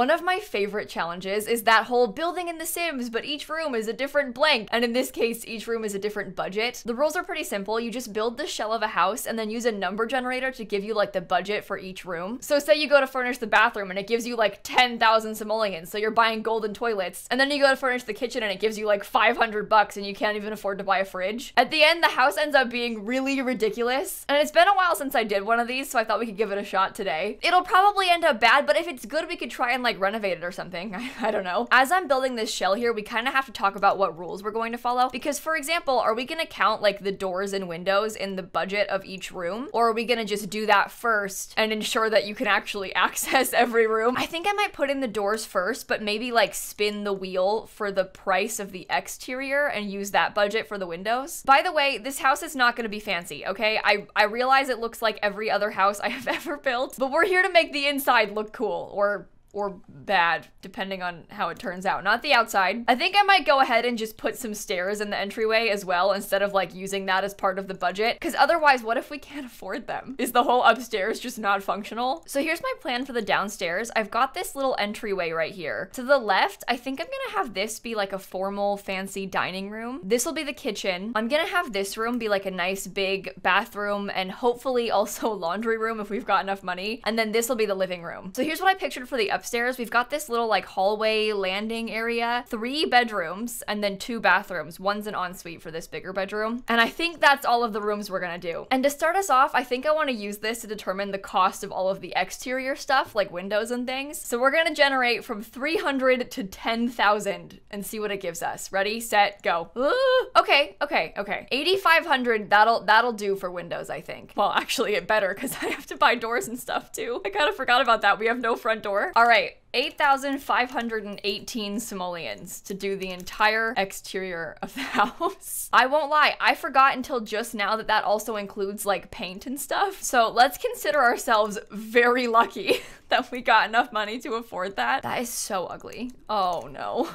One of my favorite challenges is that whole building in The Sims, but each room is a different blank. And in this case, each room is a different budget. The rules are pretty simple. You just build the shell of a house and then use a number generator to give you like the budget for each room. So say you go to furnish the bathroom and it gives you like 10,000 simoleons. So you're buying golden toilets. And then you go to furnish the kitchen and it gives you like 500 bucks and you can't even afford to buy a fridge. At the end, the house ends up being really ridiculous. And it's been a while since I did one of these, so I thought we could give it a shot today. It'll probably end up bad, but if it's good, we could try and like renovate it or something. I don't know. As I'm building this shell here, we kind of have to talk about what rules we're going to follow. Because for example, are we going to count like the doors and windows in the budget of each room? Or are we going to just do that first and ensure that you can actually access every room? I think I might put in the doors first, but maybe like spin the wheel for the price of the exterior and use that budget for the windows. By the way, this house is not going to be fancy, okay? I realize it looks like every other house I have ever built, but we're here to make the inside look cool, or bad, depending on how it turns out, not the outside. I think I might go ahead and just put some stairs in the entryway as well, instead of like using that as part of the budget, because otherwise, what if we can't afford them? Is the whole upstairs just not functional? So here's my plan for the downstairs. I've got this little entryway right here. To the left, I think I'm gonna have this be like a formal, fancy dining room. This will be the kitchen. I'm gonna have this room be like a nice big bathroom and hopefully also laundry room if we've got enough money. And then this will be the living room. So here's what I pictured for the upstairs. We've got this little like hallway landing area, 3 bedrooms, and then 2 bathrooms. One's an ensuite for this bigger bedroom. And I think that's all of the rooms we're gonna do. And to start us off, I think I wanna use this to determine the cost of all of the exterior stuff, like windows and things. So we're gonna generate from 300 to 10,000 and see what it gives us. Ready, set, go. Okay. 8,500, that'll do for windows, I think. Well, actually it better because I have to buy doors and stuff too. I kind of forgot about that. We have no front door. All right. 8,518 simoleons to do the entire exterior of the house. I won't lie, I forgot until just now that that also includes like paint and stuff. So let's consider ourselves very lucky that we got enough money to afford that. That is so ugly. Oh no.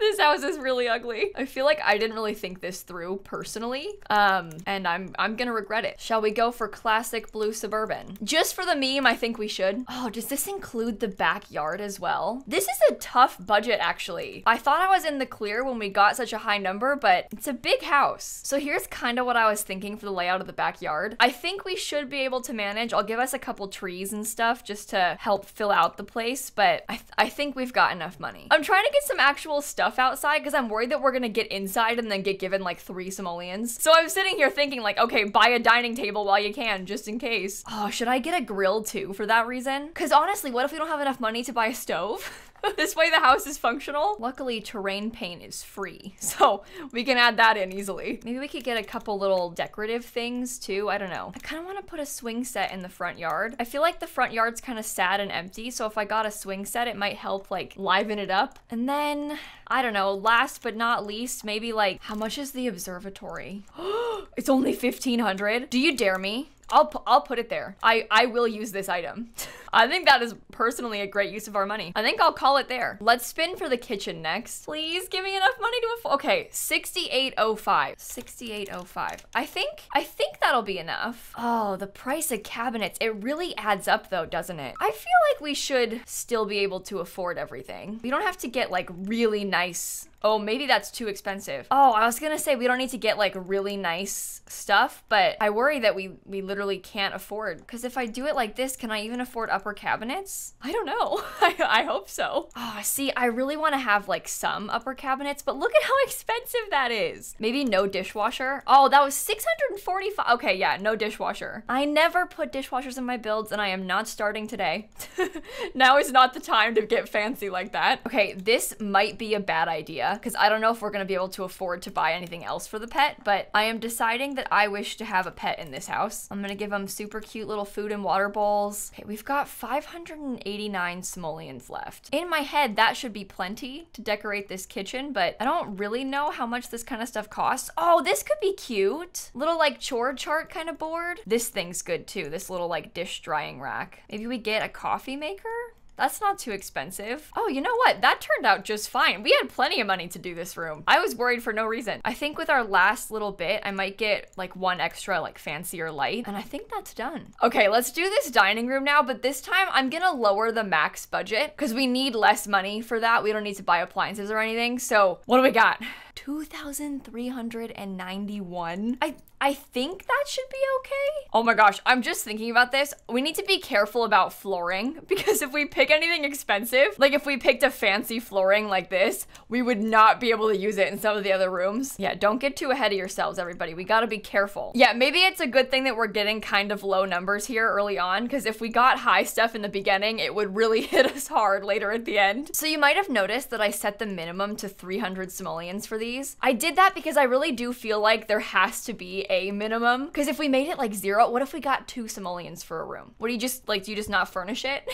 This house is really ugly. I feel like I didn't really think this through personally. And I'm gonna regret it. Shall we go for classic blue suburban? Just for the meme, I think we should. Oh, does this include the backyard as well? This is a tough budget, actually. I thought I was in the clear when we got such a high number, but it's a big house. So here's kind of what I was thinking for the layout of the backyard. I think we should be able to manage. I'll give us a couple trees and stuff just to help fill out the place, but I think we've got enough money. I'm trying to get some actual stuff outside because I'm worried that we're gonna get inside and then get given like 3 simoleons. So I'm sitting here thinking like, okay, buy a dining table while you can, just in case. Oh, should I get a grill too for that reason? Because honestly, what if we don't have enough money to buy a stove? This way the house is functional. Luckily, terrain paint is free, so we can add that in easily. Maybe we could get a couple little decorative things too. I don't know. I kind of want to put a swing set in the front yard. I feel like the front yard's kind of sad and empty, so if I got a swing set, it might help like liven it up. And then, I don't know, last but not least, maybe like, how much is the observatory? It's only 1,500. Do you dare me? I'll put it there. I will use this item. I think that is personally a great use of our money. I think I'll call it there. Let's spin for the kitchen next. Please give me enough money to afford. Okay, 6805. 6805. I think that'll be enough. Oh, the price of cabinets. It really adds up though, doesn't it? I feel like we should still be able to afford everything. We don't have to get like really nice. Oh, maybe that's too expensive. Oh, I was gonna say we don't need to get like really nice stuff, but I worry that we literally can't afford, because if I do it like this, can I even afford upper cabinets? I don't know. I hope so. Oh, see, I really want to have like some upper cabinets, but look at how expensive that is. Maybe no dishwasher. Oh, that was 645. Okay, yeah, no dishwasher. I never put dishwashers in my builds, and I am not starting today. Now is not the time to get fancy like that. Okay, this might be a bad idea, because I don't know if we're going to be able to afford to buy anything else for the pet, but I am deciding that I wish to have a pet in this house. I'm going to give them super cute little food and water bowls. Okay, we've got 589 simoleons left. In my head, that should be plenty to decorate this kitchen, but I don't really know how much this kind of stuff costs. Oh, this could be cute. Little like chore chart kind of board. This thing's good too, this little like dish drying rack. Maybe we get a coffee maker? That's not too expensive. Oh, you know what? That turned out just fine. We had plenty of money to do this room. I was worried for no reason. I think with our last little bit, I might get like one extra like fancier light, and I think that's done. Okay, let's do this dining room now, but this time I'm gonna lower the max budget because we need less money for that. We don't need to buy appliances or anything. So what do we got? 2,391. I think that should be okay. Oh my gosh, I'm just thinking about this. We need to be careful about flooring because if we pick anything expensive, like if we picked a fancy flooring like this, we would not be able to use it in some of the other rooms. Yeah, don't get too ahead of yourselves, everybody. We gotta be careful. Yeah, maybe it's a good thing that we're getting kind of low numbers here early on, because if we got high stuff in the beginning, it would really hit us hard later at the end. So you might have noticed that I set the minimum to 300 simoleons for these. I did that because I really do feel like there has to be a minimum, because if we made it like 0, what if we got 2 simoleons for a room? What do you just like, do you just not furnish it?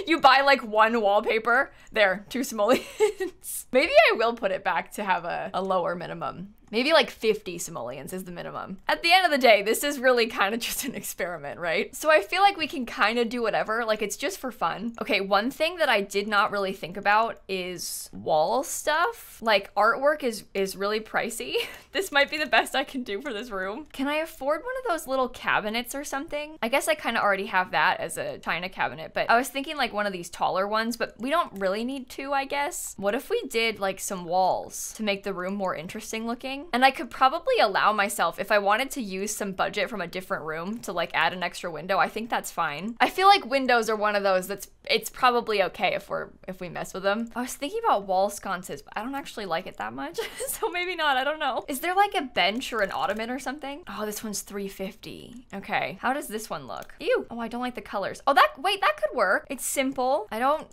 You buy like one wallpaper, there, 2 simoleons. Maybe I will put it back to have a lower minimum. Maybe like 50 simoleons is the minimum. At the end of the day, this is really kind of just an experiment, right? So I feel like we can kind of do whatever, like it's just for fun. Okay, one thing that I did not really think about is wall stuff. Like artwork is really pricey. This might be the best I can do for this room. Can I afford one of those little cabinets or something? I guess I kind of already have that as a china cabinet, but I was thinking like one of these taller ones, but we don't really need 2, I guess. What if we did like some walls to make the room more interesting looking? And I could probably allow myself, if I wanted to use some budget from a different room to like add an extra window, I think that's fine. I feel like windows are one of those it's probably okay if we mess with them. I was thinking about wall sconces, but I don't actually like it that much. So maybe not, I don't know. Is there like a bench or an ottoman or something? Oh, this one's 350. Okay, how does this one look? Ew, oh, I don't like the colors. Oh, wait, that could work. It's simple. I don't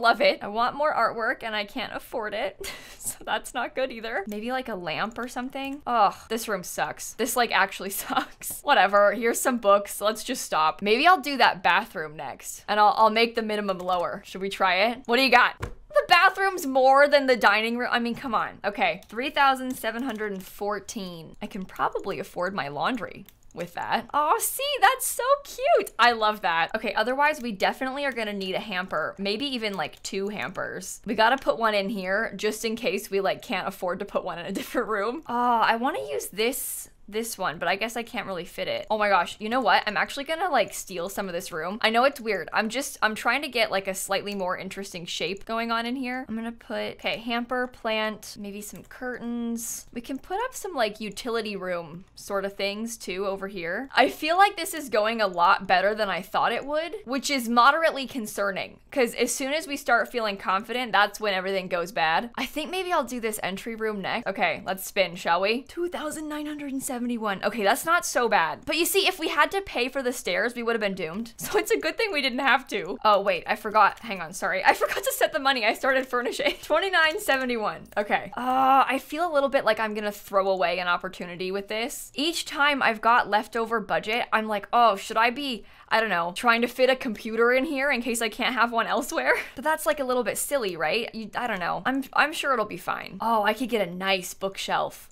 love it. I want more artwork and I can't afford it. So that's not good either. Maybe like a lamp or something. Oh, this room sucks. This like actually sucks. Whatever, here's some books. Let's just stop. Maybe I'll do that bathroom next and I'll make the minimum lower. Should we try it? What do you got? The bathroom's more than the dining room. I mean, come on. Okay, 3,714. I can probably afford my laundry with that. Oh, see, that's so cute. I love that. Okay, otherwise we definitely are gonna need a hamper, maybe even like 2 hampers. We gotta put one in here just in case we like can't afford to put one in a different room. Oh, I wanna use this one, but I guess I can't really fit it. Oh my gosh, you know what? I'm actually gonna like steal some of this room. I know it's weird. I'm trying to get like a slightly more interesting shape going on in here. I'm gonna put, okay, hamper, plant, maybe some curtains. We can put up some like utility room sort of things too over here. I feel like this is going a lot better than I thought it would, which is moderately concerning because as soon as we start feeling confident, that's when everything goes bad. I think maybe I'll do this entry room next. Okay, let's spin, shall we? 2,971. Okay, that's not so bad. But you see, if we had to pay for the stairs, we would have been doomed. So it's a good thing we didn't have to. Oh, wait, I forgot. Hang on, sorry. I forgot to set the money. I started furnishing. 2,971. Okay. I feel a little bit like I'm gonna throw away an opportunity with this. Each time I've got leftover budget, I'm like, oh, should I be, I don't know, trying to fit a computer in here in case I can't have one elsewhere? But that's like a little bit silly, right? I don't know. I'm sure it'll be fine. Oh, I could get a nice bookshelf.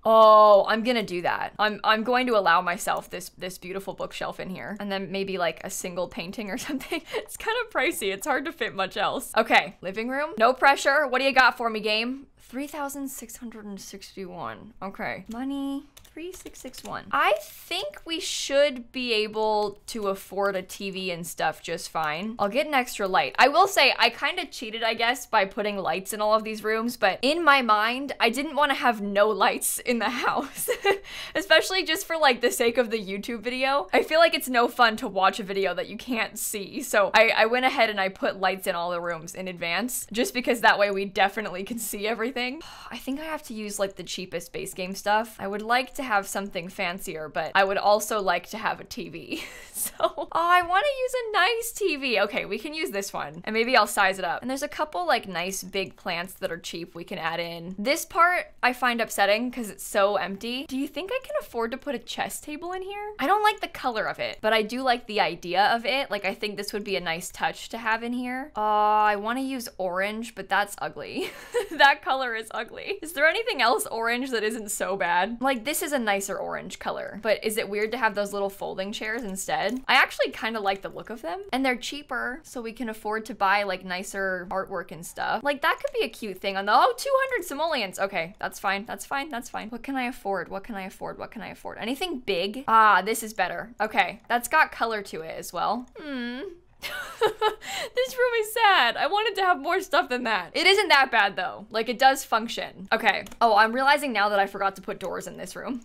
Oh, I'm gonna do that. I'm going to allow myself this beautiful bookshelf in here. And then maybe like a single painting or something. It's kind of pricey. It's hard to fit much else. Okay, living room. No pressure. What do you got for me, game? 3,661. Okay. Money. 3661. I think we should be able to afford a TV and stuff just fine. I'll get an extra light. I will say I kind of cheated, I guess, by putting lights in all of these rooms, but in my mind, I didn't want to have no lights in the house, especially just for like the sake of the YouTube video. I feel like it's no fun to watch a video that you can't see. So I went ahead and I put lights in all the rooms in advance, just because that way we definitely can see everything. I think I have to use like the cheapest base game stuff. I would like to have something fancier, but I would also like to have a TV. So, oh, I want to use a nice TV. Okay, we can use this one and maybe I'll size it up. And there's a couple like nice big plants that are cheap we can add in. This part I find upsetting because it's so empty. Do you think I can afford to put a chess table in here? I don't like the color of it, but I do like the idea of it. Like I think this would be a nice touch to have in here. I want to use orange, but that's ugly. That color is ugly. Is there anything else orange that isn't so bad? Like this is a a nicer orange color, but is it weird to have those little folding chairs instead? I actually kind of like the look of them, and they're cheaper, so we can afford to buy like nicer artwork and stuff. Like that could be a cute thing on the, oh, 200 simoleons. Okay, that's fine, that's fine, that's fine. What can I afford? What can I afford? What can I afford? Anything big? Ah, this is better. Okay, that's got color to it as well. This room is sad. I wanted to have more stuff than that. It isn't that bad though. Like it does function. Okay. Oh, I'm realizing now that I forgot to put doors in this room.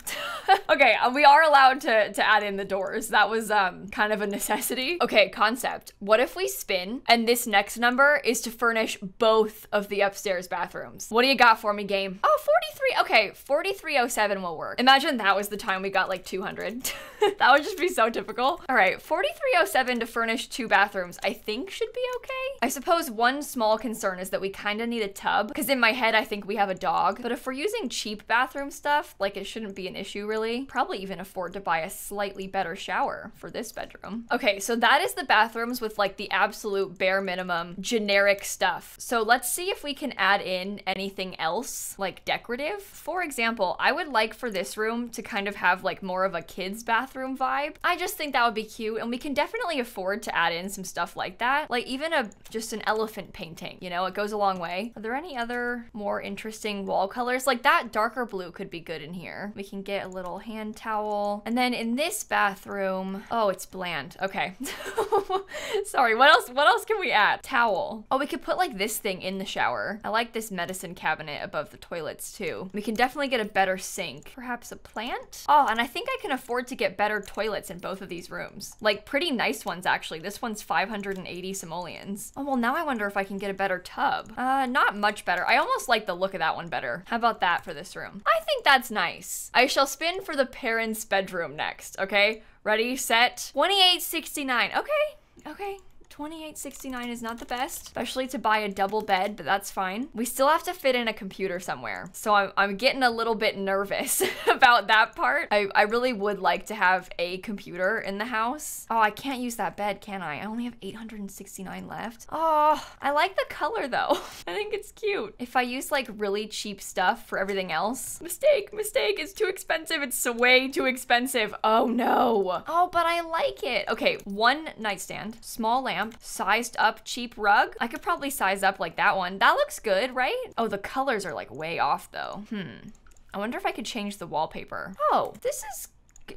Okay, we are allowed to add in the doors. That was kind of a necessity. Okay, concept. What if we spin and this next number is to furnish both of the upstairs bathrooms? What do you got for me, game? Oh, 43. Okay, 4307 will work. Imagine that was the time we got like 200. That would just be so typical. All right, 4307 to furnish 2 bathrooms, I think should be okay. I suppose one small concern is that we kind of need a tub, because in my head I think we have a dog, but if we're using cheap bathroom stuff, like it shouldn't be an issue really. Probably even afford to buy a slightly better shower for this bedroom. Okay, so that is the bathrooms with like the absolute bare minimum generic stuff. So let's see if we can add in anything else like decorative. For example, I would like for this room to kind of have like more of a kid's bathroom vibe. I just think that would be cute, and we can definitely afford to add in some stuff like that. Like even just an elephant painting, you know, it goes a long way. Are there any other more interesting wall colors? Like that darker blue could be good in here. We can get a little hand towel. And then in this bathroom, oh, it's bland. Okay. Sorry, what else can we add? Towel. Oh, we could put like this thing in the shower. I like this medicine cabinet above the toilets too. We can definitely get a better sink. Perhaps a plant? Oh, and I think I can afford to get better toilets in both of these rooms. Like pretty nice ones actually. This one's 580 simoleons. Oh, well now I wonder if I can get a better tub. Not much better. I almost like the look of that one better. How about that for this room? I think that's nice. I shall spin for the parents' bedroom next, okay? Ready, set, 2869. Okay. 2869 is not the best, especially to buy a double bed, but that's fine. We still have to fit in a computer somewhere. So I'm getting a little bit nervous about that part. I really would like to have a computer in the house. Oh, I can't use that bed, can I? I only have 869 left. Oh, I like the color though. I think it's cute. If I use like really cheap stuff for everything else, mistake, it's too expensive. It's way too expensive. Oh no. Oh, but I like it. Okay, one nightstand, small lamp, sized up cheap rug. I could probably size up like that one. That looks good, right? Oh, the colors are like way off though. I wonder if I could change the wallpaper. Oh, this is,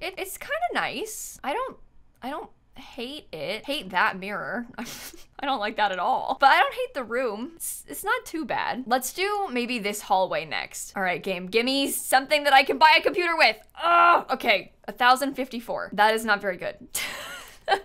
it's kind of nice. I don't hate it. Hate that mirror. I don't like that at all. But I don't hate the room. It's not too bad. Let's do maybe this hallway next. All right, game, give me something that I can buy a computer with. Oh, okay, 1054. That is not very good.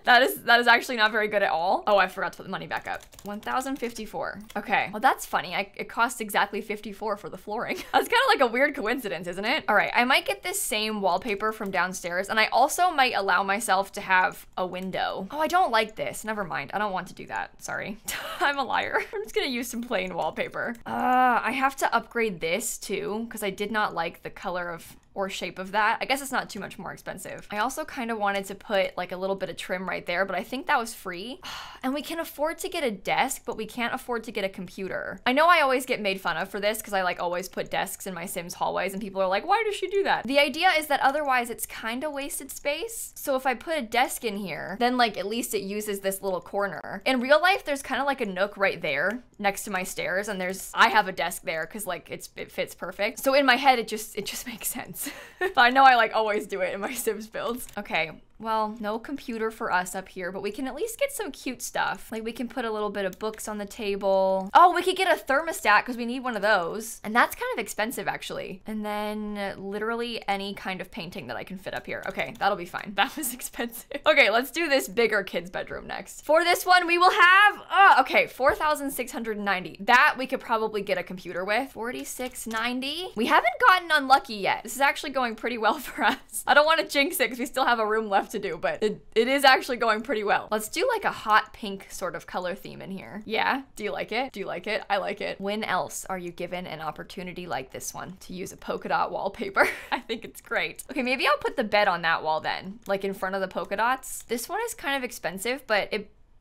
That is actually not very good at all. Oh, I forgot to put the money back up. 1054. Okay, well that's funny. It costs exactly 54 for the flooring. That's kind of like a weird coincidence, isn't it? All right, I might get this same wallpaper from downstairs, and I also might allow myself to have a window. Oh, I don't like this. Never mind. I don't want to do that. Sorry. I'm a liar. I'm just gonna use some plain wallpaper. I have to upgrade this too, because I did not like the color of or shape of that. I guess it's not too much more expensive. I also kind of wanted to put like a little bit of trim right there, but I think that was free. And we can afford to get a desk, but we can't afford to get a computer. I know I always get made fun of for this because I like always put desks in my Sims hallways and people are like, why does she do that? The idea is that otherwise it's kind of wasted space. So if I put a desk in here, then like at least it uses this little corner. In real life, there's kind of like a nook right there next to my stairs, and I have a desk there because like it fits perfect. So in my head, it just makes sense. But I know I like always do it in my Sims builds. Okay, well, no computer for us up here, but we can at least get some cute stuff. Like we can put a little bit of books on the table. Oh, we could get a thermostat because we need one of those. And that's kind of expensive actually. And then literally any kind of painting that I can fit up here. Okay, that'll be fine. That was expensive. Okay, let's do this bigger kid's bedroom next. For this one, we will have, okay, 4,690. That we could probably get a computer with. 4,690. We haven't gotten unlucky yet. This is actually going pretty well for us. I don't want to jinx it because we still have a room left to do, but it is actually going pretty well. Let's do like a hot pink sort of color theme in here. Yeah, do you like it? Do you like it? I like it. When else are you given an opportunity like this one to use a polka dot wallpaper? I think it's great. Okay, maybe I'll put the bed on that wall then, like in front of the polka dots. This one is kind of expensive, but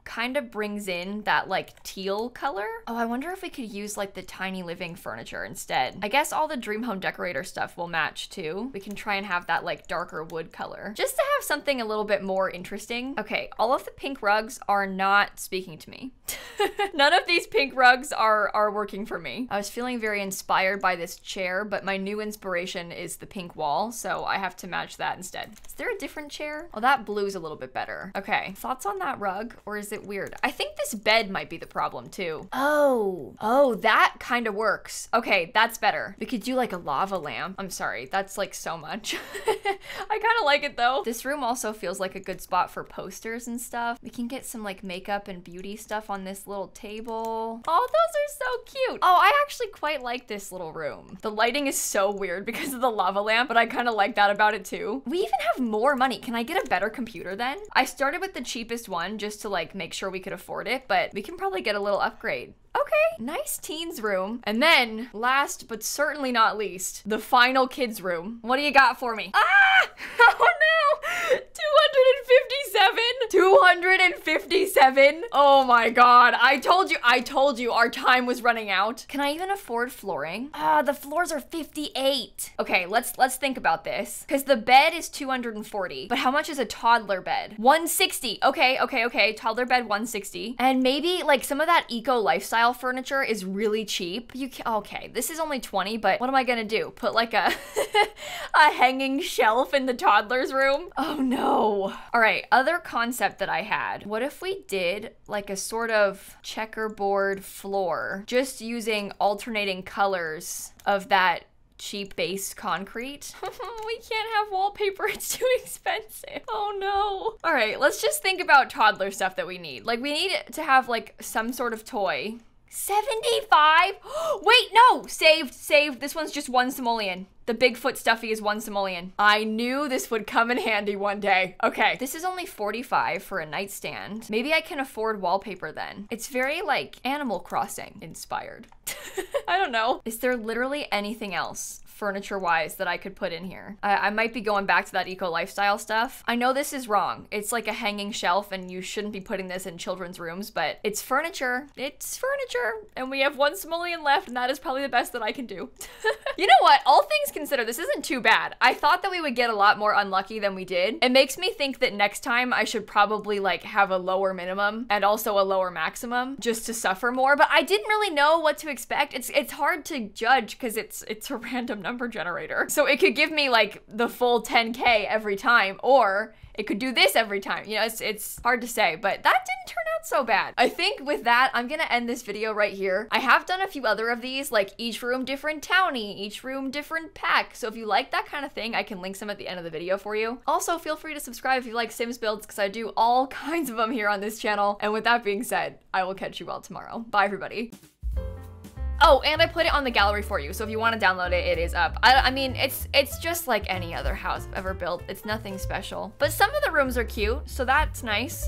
kind of brings in that like teal color. Oh, I wonder if we could use like the tiny living furniture instead. I guess all the dream home decorator stuff will match too. We can try and have that like darker wood color just to have something a little bit more interesting. Okay, all of the pink rugs are not speaking to me. None of these pink rugs are working for me. I was feeling very inspired by this chair, but my new inspiration is the pink wall, so I have to match that instead. Is there a different chair? Oh, that blue's a little bit better. Okay, thoughts on that rug, or is it weird? I think this bed might be the problem too. Oh, that kind of works. Okay, that's better. We could do like a lava lamp. I'm sorry, that's like so much. I kind of like it though. This room also feels like a good spot for posters and stuff. We can get some like makeup and beauty stuff on this little table. Oh, those are so cute. Oh, I actually quite like this little room. The lighting is so weird because of the lava lamp, but I kind of like that about it too. We even have more money. Can I get a better computer then? I started with the cheapest one just to like make sure we could afford it, but we can probably get a little upgrade. Okay, nice teens room. And then, last but certainly not least, the final kids room. What do you got for me? Ah! Oh no! 257? 257? Oh my god. I told you our time was running out. Can I even afford flooring? Ah, the floors are 58. Okay, let's think about this. Because the bed is 240. But how much is a toddler bed? 160. Okay. Toddler bed 160. And maybe like some of that eco lifestyle furniture is really cheap. Okay, this is only 20, but what am I gonna do? Put like a a hanging shelf in the toddler's room? Oh no. All right, other concept that I had. What if we did like a sort of checkerboard floor, just using alternating colors of that cheap base concrete? We can't have wallpaper, it's too expensive. Oh no. All right, let's just think about toddler stuff that we need. Like we need to have like some sort of toy. 75? Wait, no, saved. This one's just 1 simoleon. The Bigfoot stuffy is 1 simoleon. I knew this would come in handy one day. Okay, this is only 45 for a nightstand. Maybe I can afford wallpaper then. It's very like Animal Crossing inspired. I don't know. Is there literally anything else furniture-wise that I could put in here? I might be going back to that eco lifestyle stuff. I know this is wrong. It's like a hanging shelf and you shouldn't be putting this in children's rooms, but it's furniture. It's furniture. And we have 1 simoleon left and that is probably the best that I can do. You know what? All things considered, this isn't too bad. I thought that we would get a lot more unlucky than we did. It makes me think that next time I should probably like have a lower minimum and also a lower maximum just to suffer more, but I didn't really know what to expect. It's hard to judge because it's a random number generator. So it could give me like the full 10K every time, or it could do this every time. You know, it's hard to say, but that didn't turn out so bad. I think with that, I'm gonna end this video right here. I have done a few other of these, like each room different townie, each room different pack. So if you like that kind of thing, I can link some at the end of the video for you. Also, feel free to subscribe if you like Sims builds, because I do all kinds of them here on this channel. And with that being said, I will catch you all tomorrow. Bye, everybody. Oh, and I put it on the gallery for you, so if you want to download it, it is up. I mean, it's just like any other house I've ever built. It's nothing special. But some of the rooms are cute, so that's nice.